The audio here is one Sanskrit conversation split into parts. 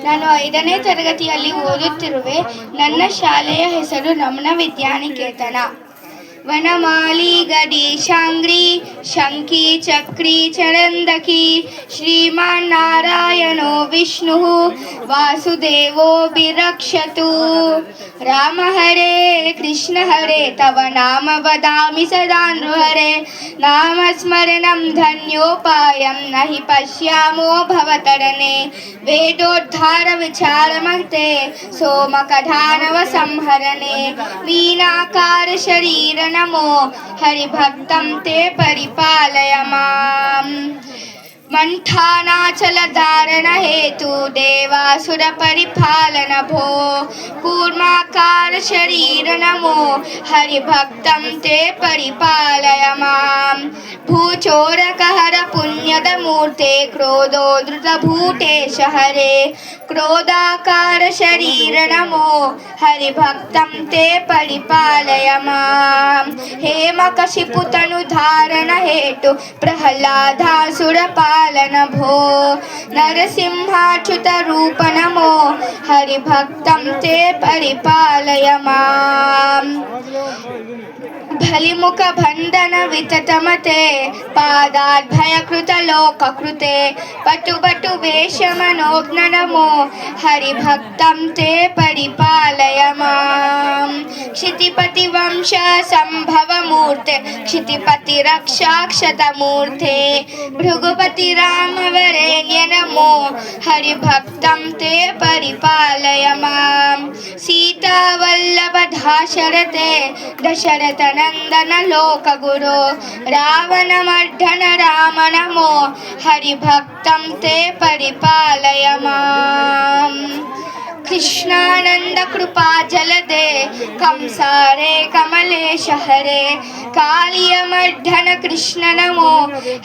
ನಾನು 5ನೇ ತರಗತಿಯಲ್ಲಿ ಓದುತ್ತಿರುವೆ. ನನ್ನ ಶಾಲೆಯ ಹೆಸರು ರಮಣ ವಿದ್ಯಾನಿಕೇತನ. वनमाली गडी शांग्री शंखी चक्री चरंदकी श्रीमान नारायणो विष्णु वासुदेवो विरक्षतु. राम हरे कृष्ण हरे तव नाम वदामि सदा नृहरे. नामस्मरणं धन्योपायं नहि पश्यामो भवतरणे. वेदोद्धार विचारमते सोमकधानव संहरणे. मीनाकार शरीर नमो हरिभक्तं ते परिपालय माम्. मंथानाचल धारण हेतु देवासुर परिपालन भो. कूर्माकार शरीर नमो हरिभक्तं ते परिपालय माम्. भूचोरक हर पुण्यद मूर्ते क्रोधोद्धृत भूतेश हरे. क्रोधाकार शरीर नमो हरिभक्तं ते परिपालय माम्. हेमकशिपुतनु धारण हेतु प्रह्लादासुर पालन भो. नरसिंहाच्युत रूप नमो हरिभक्तं ते परिपालय माम्. बलिमुख बंधन विततमते पादाद्भयकृत लोककृते. पटुबटु वेशमनोज्ञ नमो हरिभक्तं ते परिपालय माम्. क्षितिपति वंश संभव मूर्ते क्षितिपति रक्षाक्षत मूर्ते. भृगुपति राम वरेण्य नमो हरिभक्तं ते परिपालय माम्. सीता वल्लभ दाशरथे दशरथ नंदन लोक गुरो. रावण मर्दन राम नमो हरिभक्तं ते परिपालय माम्. कृष्णानंद कृपा जलदे कंसारे कमलेश हरे. कालिय मर्दन कृष्ण नमो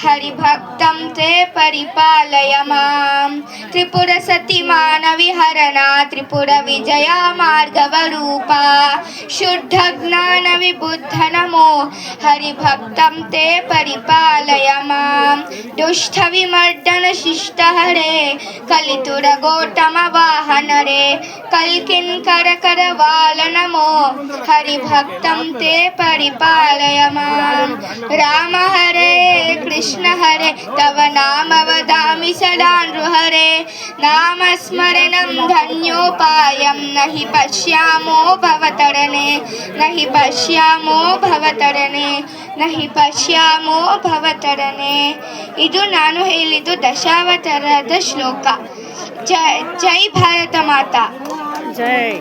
हरिभक्तं ते परिपालय माम्. त्रिपुर सती मानवी हरणा त्रिपुर विजया मार्गव रूपा. शुद्ध ज्ञान विबुद्ध नमो हरिभक्तं ते परिपालय माम्. दुष्ट विमर्दन शिष्ट हरे कलितुर गौतम वाहन रे. कल्किंकर करवाल नमो हरिभक्तं ते परिपालय माम्. राम हरे कृष्ण हरे तव नाम वदामि सदा नृहरे. नामस्मरणं धन्योपायं नहि पश्यामो भवतरणे. नहि पश्यामो भवतरणे नहि पश्यामो भवतरणे. ಇದು ನಾನು ಹೇಳಿದ್ದು ದಶಾವತಾರದ ಶ್ಲೋಕ. ಜೈ ಭಾರತ ಮಾತಾ. ಜೈ.